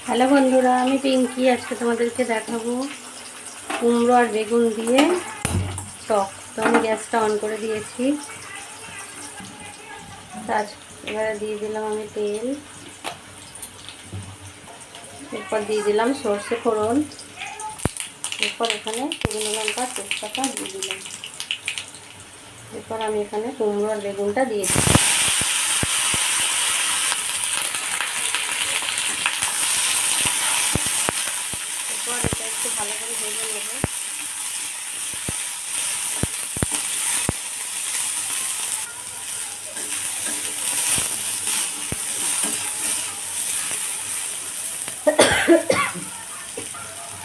Hello বন্ধুরা, আমি পিঙ্কি। আজকে তোমাদেরকে দেখাবো কুমড়ো আর বেগুন দিয়ে টক। তো আমি গ্যাসটা অন করে দিয়েছি। এবারে দিয়ে দিলাম আমি তেল, এরপর দিয়ে দিলাম সর্ষে ফোড়ন, এরপর এখানে শুকনো লঙ্কা তেজপাতা দিয়ে দিলাম। এরপর আমি এখানে কুমড়ো আর বেগুনটা দিয়ে দিলাম। এরপর এটা একটু ভালো করে ভেজে নেব।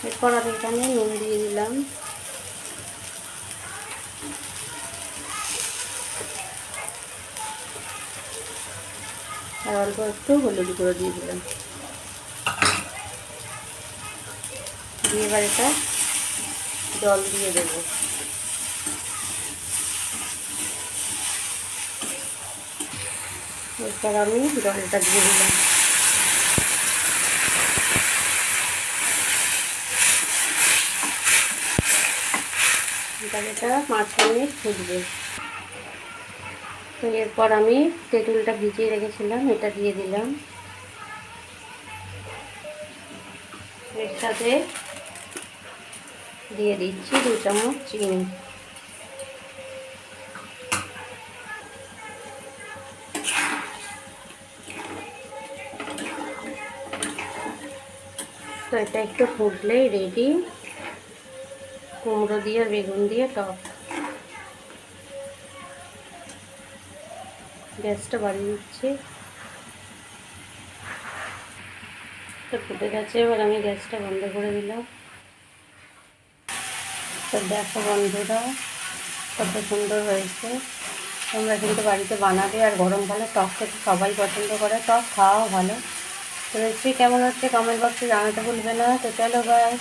এরপর আমি এখানে নুন দিয়ে দিলাম, আর অল্প একটু হলুদ গুঁড়ো দিয়ে দিলাম। দিয়ে এবার এটা জল দিয়ে দেবো। এরপর আমি জলটা দিয়ে দিলাম। এটা 5 মিনিট ফুটবে। তো এরপর আমি তেঁতুলটা ভিজিয়ে রেখেছিলাম, এটা দিয়ে দিলাম। এর সাথে দিয়ে দিচ্ছি 2 চামচ চিনি। তো এটা একটু ফুটলেই রেডি কুমড়ো দিয়ে বেগুন দিয়ে টক। গ্যাসটা বাড়িয়ে দিচ্ছি। তো ফুটে গেছে, এবার আমি গ্যাসটা বন্ধ করে দিলাম। তো দেখো বন্ধুরা, কত সুন্দর হয়েছে। তোমরা কিন্তু বাড়িতে বানাবে, আর গরমকালে টক খেতে সবাই পছন্দ করে, টক খাওয়াও ভালো। তো রেসিপি কেমন হচ্ছে কমেন্ট বক্সে জানাতে ভুলবে না। তো চলো বাই।